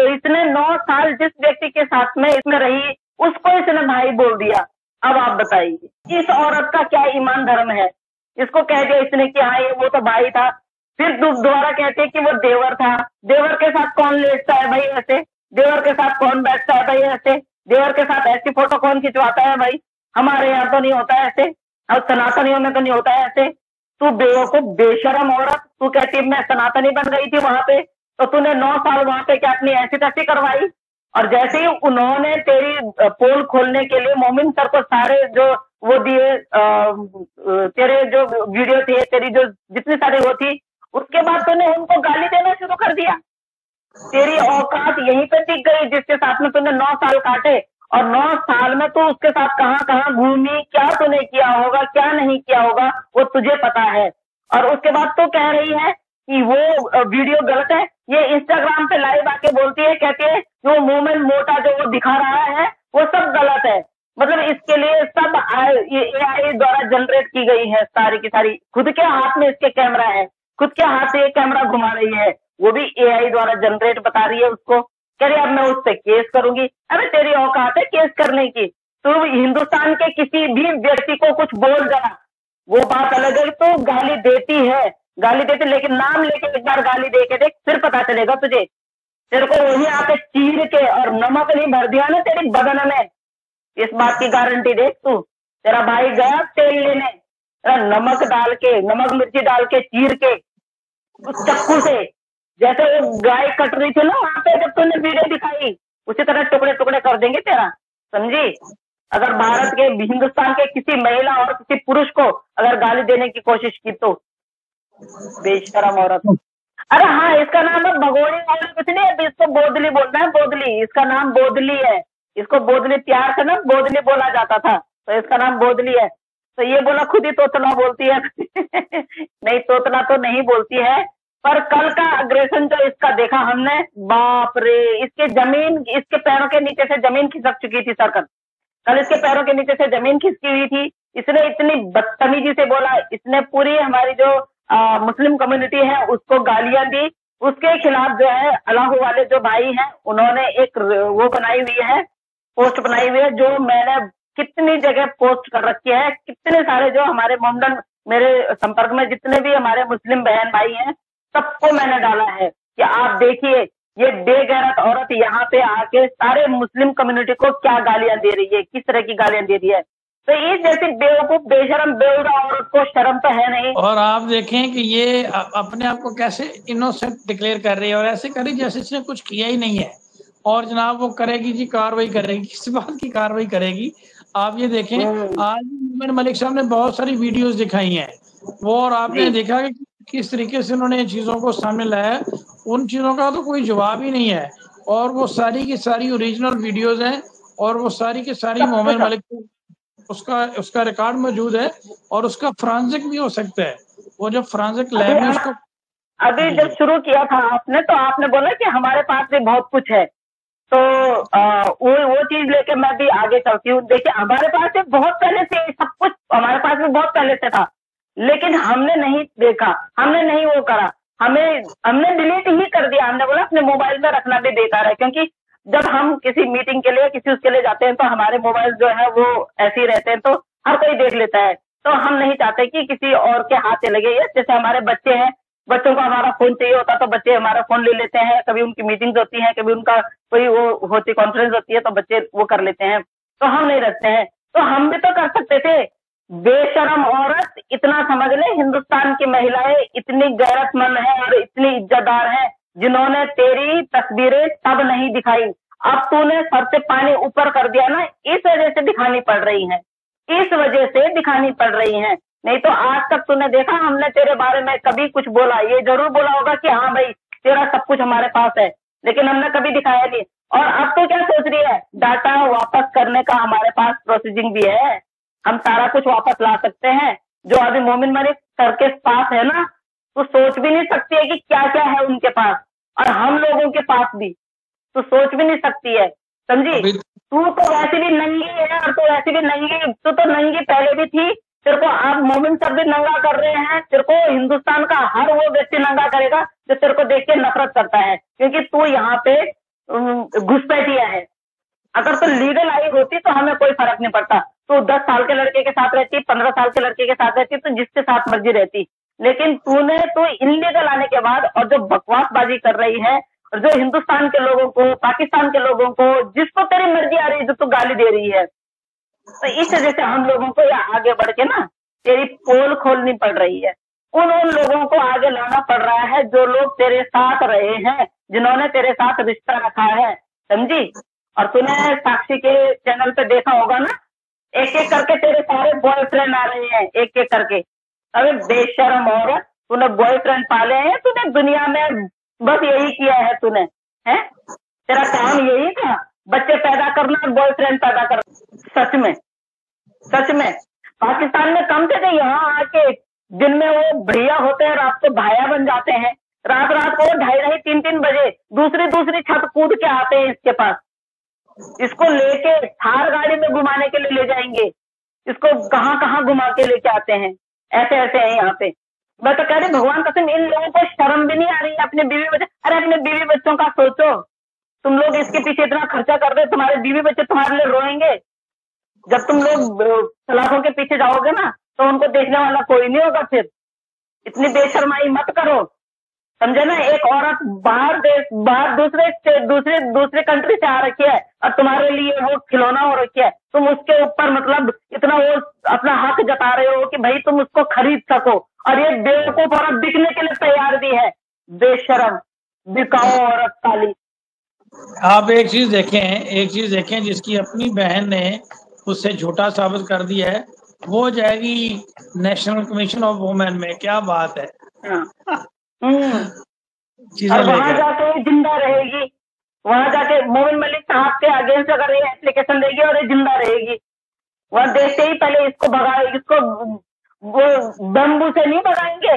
इसने 9 साल जिस व्यक्ति के साथ में इसमें रही उसको इसने भाई बोल दिया। अब आप बताइए इस औरत का क्या ईमान धर्म है? इसको कह दिया इसने कि हाँ ये वो तो भाई था, फिर दोबारा कहते हैं कि वो देवर था। देवर के साथ कौन लेटता है भाई ऐसे? देवर के साथ कौन बैठता है भाई ऐसे? देवर के साथ ऐसी फोटो कौन खिंचवाता है भाई? हमारे यहाँ तो नहीं होता है ऐसे, और सनातनियों में तो नहीं होता है ऐसे। तू बेवकूफ बेशरम औरत, तू कहती मैं सनातनी बन गई थी वहां पे, तो तूने 9 साल वहां पे क्या अपनी ऐसी तैसी करवाई? और जैसे ही उन्होंने तेरी पोल खोलने के लिए मोमिन सर को सारे जो वो दिए तेरे जो वीडियो थे, तेरी जो जितनी सारी वो थी, उसके बाद तूने उनको गाली देना शुरू कर दिया। तेरी औकात यहीं पे टिक गई जिसके साथ में तूने 9 साल काटे, और 9 साल में तू उसके साथ कहाँ कहाँ घूमी, क्या तूने किया होगा क्या नहीं किया होगा वो तुझे पता है। और उसके बाद तू कह रही है कि वो वीडियो गलत है। ये इंस्टाग्राम पे लाइव आके बोलती है, कहती है जो मूवमेंट मोटा जो वो दिखा रहा है वो सब गलत है। मतलब इसके लिए सब AI द्वारा जनरेट की गई है सारी की सारी। खुद के हाथ में इसके कैमरा है, खुद के हाथ से ये कैमरा घुमा रही है, वो भी AI द्वारा जनरेट बता रही है उसको। कह रही अब मैं उस पर केस करूंगी। अरे तेरी औकात है केस करने की? तू हिंदुस्तान के किसी भी व्यक्ति को कुछ बोल जरा, वो बात अलग है। तो गाली देती है, गाली देती, लेकिन नाम लेके एक बार गाली दे के देख, फिर पता चलेगा तुझे। तेरे को वही आके चीर के और नमक नहीं भर दिया ना तेरी बदन में, इस बात की गारंटी देख तू। तेरा भाई गया तेल लेने, तेरा नमक डाल के, नमक मिर्ची डाल के चीर के उस चक्कू से, जैसे वो गाय कट रही थी ना वहां पे जब तूने वीडियो दिखाई, उसी तरह टुकड़े टुकड़े कर देंगे तेरा, समझी? अगर भारत के हिंदुस्तान के किसी महिला और किसी पुरुष को अगर गाली देने की कोशिश की तो बेशरम औरत। अरे हाँ, इसका नाम है भगोड़ी और कुछ नहीं है, इसको बोदली बोलना है, बोदली। इसका नाम बोदली है, इसको बोदली प्यार से ना बोदली बोला जाता था, तो इसका नाम बोदली है। तो ये बोला खुद ही तोतला बोलती है नहीं तोतला तो नहीं बोलती है, पर कल का अग्रेशन जो इसका देखा हमने, बाप रे, इसके जमीन, इसके पैरों के नीचे से जमीन खिसक चुकी थी सरकत। कल इसके पैरों के नीचे से जमीन खिसकी हुई थी। इसने इतनी बदतमीजी से बोला, इसने पूरी हमारी जो मुस्लिम कम्युनिटी है उसको गालियां दी। उसके खिलाफ जो है अल्लाह वाले जो भाई हैं उन्होंने एक वो बनाई हुई है, पोस्ट बनाई हुई है, जो मैंने कितनी जगह पोस्ट कर रखी है। कितने सारे जो हमारे मोमडन मेरे संपर्क में जितने भी हमारे मुस्लिम बहन भाई हैं सबको मैंने डाला है कि आप देखिए ये बेगैरत औरत यहाँ पे आके सारे मुस्लिम कम्युनिटी को क्या गालियां दे रही है, किस तरह की गालियां दे रही है। तो इस जैसी बेवकूफ बेशरम बेहुदा औरत को शर्म तो है नहीं। और आप देखें कि ये अपने आप को कैसे इनोसेंट डिक्लेयर कर रही है, और ऐसे कर रही जैसे इसने कुछ किया ही नहीं है। और जनाब वो करेगी जी, कार्रवाई करेगी। किस बात की कार्रवाई करेगी? आप ये देखें, आज मोमिन मलिक साहब ने बहुत सारी वीडियोस दिखाई हैं वो, और आपने देखा कि किस तरीके से उन्होंने चीजों को सामने लाया। उन चीजों का तो कोई जवाब ही नहीं है, और वो सारी की सारी ओरिजिनल वीडियोस हैं, और वो सारी की सारी मोमिन मलिक उसका रिकॉर्ड मौजूद है, और उसका फ्रांसिक भी हो सकता है। वो जो फ्रांसिक लैब में उसको अभी जब शुरू किया था आपने, तो आपने बोला कि हमारे पास भी बहुत कुछ है, तो वो चीज लेके मैं भी आगे चलती हूँ। देखिए हमारे पास भी बहुत पहले से सब कुछ, हमारे पास भी बहुत पहले से था, लेकिन हमने नहीं देखा, हमने नहीं वो करा, हमने डिलीट ही कर दिया। हमने बोला अपने मोबाइल में रखना भी बेकार है, क्योंकि जब हम किसी मीटिंग के लिए किसी उसके लिए जाते हैं तो हमारे मोबाइल जो है वो ऐसे ही रहते हैं, तो हर कोई देख लेता है। तो हम नहीं चाहते कि किसी और के हाथ से लगे। जैसे हमारे बच्चे हैं, बच्चों को हमारा फोन चाहिए होता तो बच्चे हमारा फोन ले लेते हैं, कभी उनकी मीटिंग्स होती हैं, कभी उनका कोई वो होती कॉन्फ्रेंस होती है तो बच्चे वो कर लेते हैं, तो हम नहीं रखते हैं। तो हम भी तो कर सकते थे। बेशरम औरत, इतना समझ ले, हिंदुस्तान की महिलाएं इतनी गैरतमंद है और इतनी इज्जतदार है जिन्होंने तेरी तस्वीरें तब नहीं दिखाई। अब तूने सर से पानी ऊपर कर दिया ना, इस वजह से दिखानी पड़ रही है, इस वजह से दिखानी पड़ रही है। नहीं तो आज तक तूने देखा हमने तेरे बारे में कभी कुछ बोला? ये जरूर बोला होगा कि हाँ भाई तेरा सब कुछ हमारे पास है, लेकिन हमने कभी दिखाया नहीं। और अब तो क्या सोच रही है? डाटा वापस करने का हमारे पास प्रोसीजिंग भी है, हम सारा कुछ वापस ला सकते हैं। जो अभी मोमिन मलिक सर के पास है ना, तो सोच भी नहीं सकती है कि क्या क्या है उनके पास, और हम लोगों के पास भी तो सोच भी नहीं सकती है, समझी? तू तो वैसे भी नंगी है, और तू वैसे भी नंगी, तू तो नंगी पहले भी थी, तेरे को आप मोमिन सब भी नंगा कर रहे हैं। तेरे को हिंदुस्तान का हर वो व्यक्ति नंगा करेगा जो तेरे को देख के नफरत करता है, क्योंकि तू यहाँ पे घुसपैठिया है। अगर तो लीगल आई होती तो हमें कोई फर्क नहीं पड़ता, तो 10 साल के लड़के के साथ रहती, 15 साल के लड़के के साथ रहती, तो जिसके साथ मर्जी रहती। लेकिन तूने तो इनलीगल आने के बाद और जो बकवासबाजी कर रही है, और जो हिंदुस्तान के लोगों को, पाकिस्तान के लोगों को, जिसको तेरी मर्जी आ रही है, जो तू गाली दे रही है, तो इस वजह से हम लोगों को या आगे बढ़ के ना तेरी पोल खोलनी पड़ रही है। उन लोगों को आगे लाना पड़ रहा है जो लोग तेरे साथ रहे हैं, जिन्होंने तेरे साथ रिश्ता रखा है, समझी। और तूने साक्षी के चैनल पे देखा होगा ना, एक एक करके तेरे सारे बॉयफ्रेंड आ रहे हैं, एक एक करके। अरे बेशरम औरत, तूने बॉयफ्रेंड पाले हैं, तूने दुनिया में बस यही किया है तूने, है तेरा काम यही था, बच्चे पैदा करना और बॉयफ्रेंड पैदा करना। सच में, सच में पाकिस्तान में कम थे, यहाँ आके दिन में वो भैया होते हैं, रात को भाया बन जाते हैं। रात रात को 2:30 3 बजे दूसरी छत कूद के आते हैं इसके पास। इसको लेके थार गाड़ी में घुमाने के लिए ले जाएंगे, इसको कहाँ कहाँ घुमा के लेके आते हैं। ऐसे ऐसे है यहाँ पे। मैं तो कह रही भगवान कसम, इन लोगों को शर्म भी नहीं आ रही है अपने बीवी बच्चे। अरे अपने बीवी बच्चों का सोचो, तुम लोग इसके पीछे इतना खर्चा कर रहे हो, तुम्हारे बीवी बच्चे तुम्हारे लिए रोएंगे। जब तुम लोग तलाकों के पीछे जाओगे ना, तो उनको देखने वाला कोई नहीं होगा। फिर इतनी बेशर्माई मत करो, समझे ना। एक औरत बाहर दूसरे कंट्री से आ रखी है और तुम्हारे लिए वो खिलौना हो रखी है, तुम उसके ऊपर मतलब इतना वो अपना हक जता रहे हो कि भाई तुम उसको खरीद सको, और ये बेवकूफ औरत बिकने के लिए तैयार भी है। बेशरम, बिकाऊ औरत काली। आप एक चीज देखें, जिसकी अपनी बहन ने उससे झूठा साबित कर दिया है, वो जाएगी नेशनल कमीशन ऑफ वुमेन में। क्या बात है। और वहां जाके जिंदा रहेगी, वहां जाके मोमिन मलिक साहब के अगेंस्ट अगर ये एप्लीकेशन देगी और ये जिंदा रहेगी, वहां देखते ही पहले इसको भगाएगी। इसको वो बम्बू से नहीं भगाएंगे।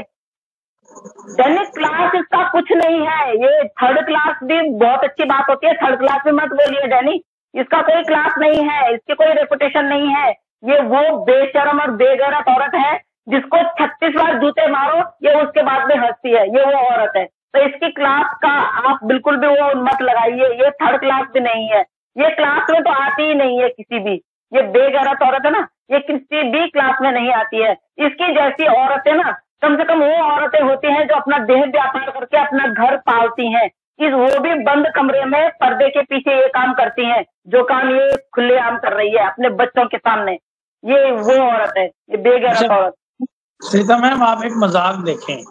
दैनिक क्लास इसका कुछ नहीं है। ये थर्ड क्लास भी बहुत अच्छी बात होती है, थर्ड क्लास भी मत बोलिए डैनी। इसका कोई क्लास नहीं है, इसकी कोई रेपुटेशन नहीं है। ये वो बेशरम और बेगैरत औरत है जिसको 36 बार जूते मारो ये उसके बाद में हंसती है, ये वो औरत है। तो इसकी क्लास का आप बिल्कुल भी वो मत लगाइए। ये थर्ड क्लास भी नहीं है, ये क्लास में तो आती ही नहीं है किसी भी। ये बेगैरत औरत है ना, ये किसी भी क्लास में नहीं आती है। इसकी जैसी औरतें ना कम से कम वो औरतें होती हैं जो अपना देह व्यापार करके अपना घर पालती हैं। वो भी बंद कमरे में पर्दे के पीछे ये काम करती हैं, जो काम ये खुलेआम कर रही है अपने बच्चों के सामने। ये वो औरत है, ये बेगैरत औरत। श्वेता मैम, आप एक मजाक देखें,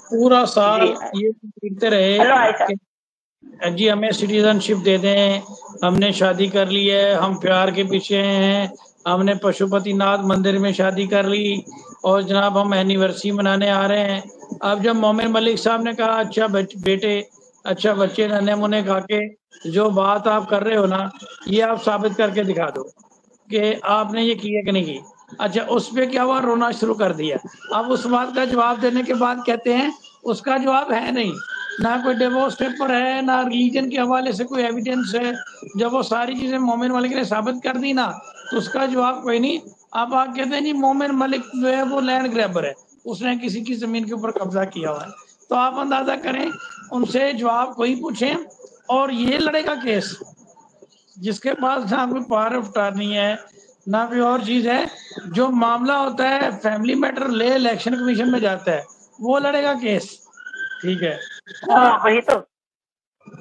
पूरा साल ये देखते रहे कि जी हमें सिटीजनशिप दे दें, हमने शादी कर ली है, हम प्यार के पीछे हैं, हमने पशुपतिनाथ मंदिर में शादी कर ली और जनाब हम एनिवर्सरी मनाने आ रहे हैं। अब जब मोमिन मलिक साहब ने कहा अच्छा बेटे, अच्छा बच्चे, नन्हे मुन्ने खा के जो बात आप कर रहे हो ना, ये आप साबित करके दिखा दो कि आपने ये किया कि नहीं की। अच्छा, उस पे क्या हुआ, रोना शुरू कर दिया। अब उस बात का जवाब देने के बाद कहते हैं उसका जवाब है नहीं, ना कोई डिवोर्स पेपर है, ना रिलीजन के हवाले से कोई एविडेंस है। जब वो सारी चीजें मोमिन मलिक ने साबित कर दी ना, तो उसका जवाब कोई नहीं। अब आप कहते हैं जी मोमिन मलिक जो है वो लैंड ग्रैबर है, उसने किसी की जमीन के ऊपर कब्जा किया हुआ है। तो आप अंदाजा करें, उनसे जवाब कोई पूछे और ये लड़ेगा केस जिसके पास ना कोई पावर ऑफ अटॉर्नी है, ना कोई और चीज है। जो मामला होता है फैमिली मैटर ले इलेक्शन कमीशन में जाता है, वो लड़ेगा केस। ठीक है, वही तो।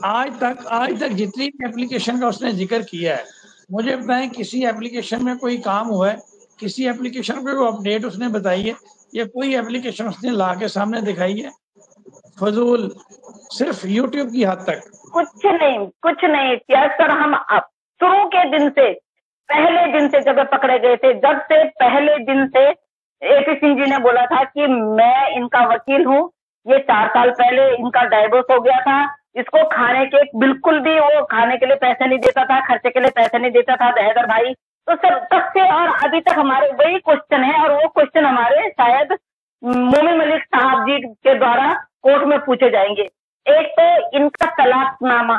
आज तक जितनी एप्लीकेशन का उसने जिक्र किया है, मुझे बताएं किसी एप्लीकेशन में कोई काम हुआ है, किसी एप्लीकेशन पे कोई अपडेट उसने बताई है, या कोई एप्लीकेशन उसने ला के सामने दिखाई है? फजूल, सिर्फ यूट्यूब की हद तक। कुछ नहीं किया सर। हम शुरू के दिन से, पहले दिन से जब पकड़े गए थे, जब से पहले दिन से AP सिंह जी ने बोला था कि मैं इनका वकील हूँ। ये 4 साल पहले इनका डाइवोर्स हो गया था। इसको खाने के बिल्कुल भी वो खाने के लिए पैसे नहीं देता था, खर्चे के लिए पैसे नहीं देता था हैदर भाई। तो सर तब से और अभी तक हमारे वही क्वेश्चन है, और वो क्वेश्चन हमारे शायद मोमिन मलिक साहब जी के द्वारा कोर्ट में पूछे जाएंगे। एक तो इनका तलाकनामा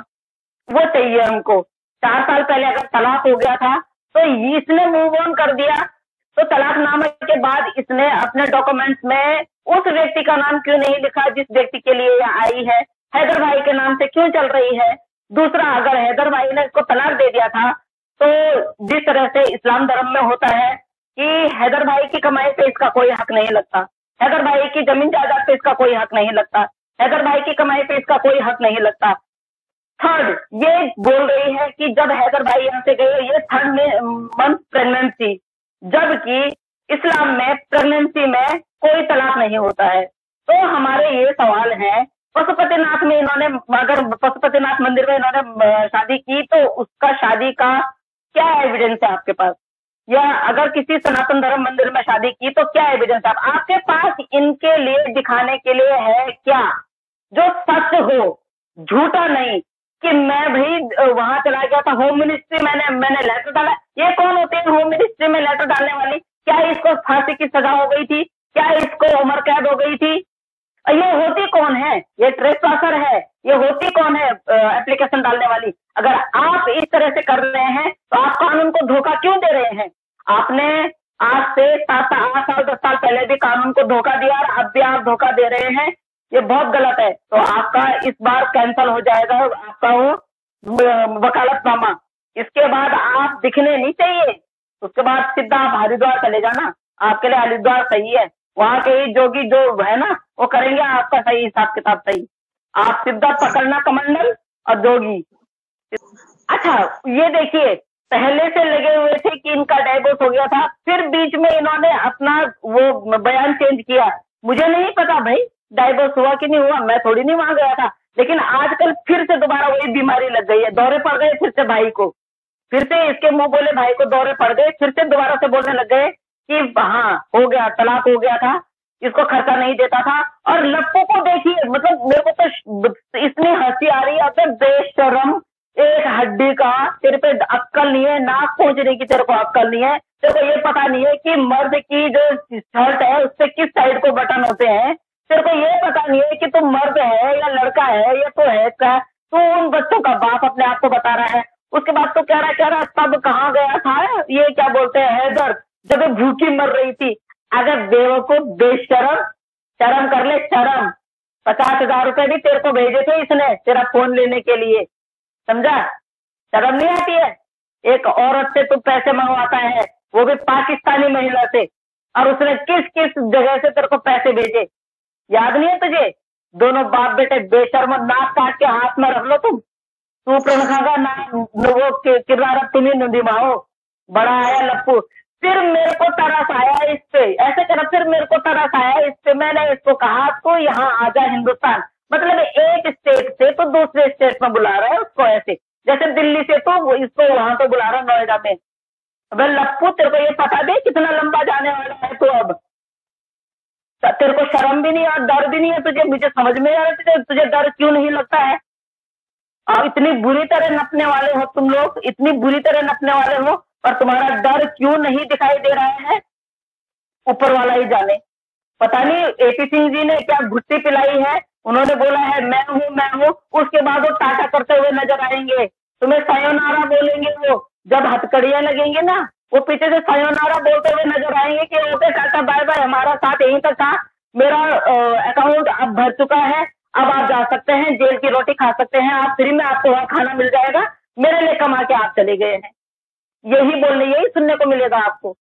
वो चाहिए हमको। 4 साल पहले अगर तलाक हो गया था तो इसने मूव ऑन कर दिया, तो तलाकनामे के बाद इसने अपने डॉक्यूमेंट्स में उस व्यक्ति का नाम क्यों नहीं लिखा जिस व्यक्ति के लिए यह आई है? हैदर भाई के नाम से क्यों चल रही है? दूसरा, अगर हैदर भाई ने इसको तलाक दे दिया था, तो जिस तरह से इस्लाम धर्म में होता है कि हैदर भाई की कमाई पे इसका कोई हक नहीं लगता, हैदर भाई की जमीन जायदाद पे इसका कोई हक नहीं लगता, हैदर भाई की कमाई पे इसका कोई हक नहीं लगता। थर्ड, ये बोल रही है कि जब हैदर भाई यहाँ से गए, ये थर्ड मंथ प्रेगनेंट थी, जबकि इस्लाम में प्रेगनेंसी में कोई तलाक नहीं होता है। तो हमारे ये सवाल है, पशुपतिनाथ में इन्होंने, अगर पशुपतिनाथ मंदिर में इन्होंने शादी की, तो उसका शादी का क्या एविडेंस है आपके पास? या अगर किसी सनातन धर्म मंदिर में शादी की तो क्या एविडेंस है आपके पास? इनके लिए दिखाने के लिए है क्या जो सच हो, झूठा नहीं कि मैं भी वहां चला गया था, होम मिनिस्ट्री मैंने लेटर डाला। ये कौन होते हैं होम मिनिस्ट्री में लेटर डालने वाली? क्या इसको फांसी की सजा हो गई थी? क्या इसको उम्र कैद हो गई थी? ये होती कौन है? ये ट्रेसपासर है। ये होती कौन है एप्लीकेशन डालने वाली? अगर आप इस तरह से कर रहे हैं तो आप कानून को धोखा क्यों दे रहे हैं? आपने आज से 7 साल 10 साल पहले भी कानून को धोखा दिया और अब भी आप धोखा दे रहे हैं। ये बहुत गलत है। तो आपका इस बार कैंसिल हो जाएगा आपका वो वकालतनामा। इसके बाद आप दिखने नहीं चाहिए। उसके बाद सीधा आप हरिद्वार चले जाना, आपके लिए हरिद्वार सही है। वहां के ही जोगी जो है ना, वो करेंगे आपका सही हिसाब किताब सही। आप सीधा पकड़ना कमंडल और जोगी। अच्छा, ये देखिए, पहले से लगे हुए थे कि इनका डाइवोर्स हो गया था, फिर बीच में इन्होंने अपना वो बयान चेंज किया। मुझे नहीं पता भाई डाइवोर्स हुआ कि नहीं हुआ, मैं थोड़ी नहीं वहां गया था, लेकिन आजकल फिर से दोबारा वही बीमारी लग गई है। दौरे पड़ गए फिर से भाई को, फिर से इसके मुंह बोले भाई को दौरे पड़ गए, फिर से दोबारा से बोलने लग गए कि हाँ हो गया, तलाक हो गया था, इसको खर्चा नहीं देता था। और लप्पू को देखिए, मतलब मेरे को तो इतनी हंसी आ रही है। अब बेशरम, एक हड्डी का तेरे पे अक्कल नहीं है, नाक पहुंचने की तेरे को अक्कल नहीं है। तेरे को ये पता नहीं है कि मर्द की जो शर्ट है उससे किस साइड को बटन होते हैं। तेरे को ये पता नहीं है कि तू मर्द है या लड़का है या तो है क्या। तू उन बच्चों का बाप अपने आप को बता रहा है। उसके बाद तो कह रहा तब कहाँ गया था, ये क्या बोलते हैं हैदर, जब ये भूखी मर रही थी। अगर बेवकूफ, बेशरम, शर्म कर ले शर्म। 50,000 रुपए भी तेरे को भेजे थे इसने तेरा फोन लेने के लिए, समझा? शर्म नहीं आती है? एक औरत से तू पैसे मंगवाता है, वो भी पाकिस्तानी महिला से, और उसने किस किस जगह से तेरे को पैसे भेजे, याद नहीं है तुझे? दोनों बाप बेटे बेशर्म, नाक काट के हाथ में रख लो तुम। तू प्रणखागा ना वो किरदार तुम्हें नदी माओ। बड़ा आया लप्पू, फिर मेरे को तरस आया इस पे, ऐसे कर, फिर मेरे को तरस आया इस पे। मैंने इसको कहा तो यहाँ आजा हिंदुस्तान, मतलब एक स्टेट से तो दूसरे स्टेट में बुला रहा है उसको, ऐसे जैसे दिल्ली से तो इसको वहां तो बुला रहा है नोएडा में। अबे लप्पू, तेरे को ये पता भी कितना लंबा जाने वाला है तू अब? तेरे को शर्म भी नहीं और डर भी नहीं है तुझे? मुझे समझ में आ रहा है तुझे डर क्यों नहीं लगता है। और इतनी बुरी तरह नपने वाले हो तुम लोग, इतनी बुरी तरह नपने वाले हो, और तुम्हारा डर क्यों नहीं दिखाई दे रहा है, ऊपर वाला ही जाने। पता नहीं एपी सिंह जी ने क्या घुट्टी पिलाई है, उन्होंने बोला है मैं हूँ, उसके बाद वो टाटा करते हुए नजर आएंगे, तुम्हें सायोनारा बोलेंगे। वो जब हथकड़ियां लगेंगे ना, वो पीछे से सायोनारा बोलते हुए नजर आएंगे कि ओके टाटा बाय बाय, हमारा साथ यहीं तक था, मेरा अकाउंट अब भर चुका है, अब आप जा सकते हैं, जेल की रोटी खा सकते हैं, आप फ्री में, आपको वहां खाना मिल जाएगा, मेरे लिए कमा के आप चले गए हैं। यही बोलने, यही सुनने को मिलेगा आपको।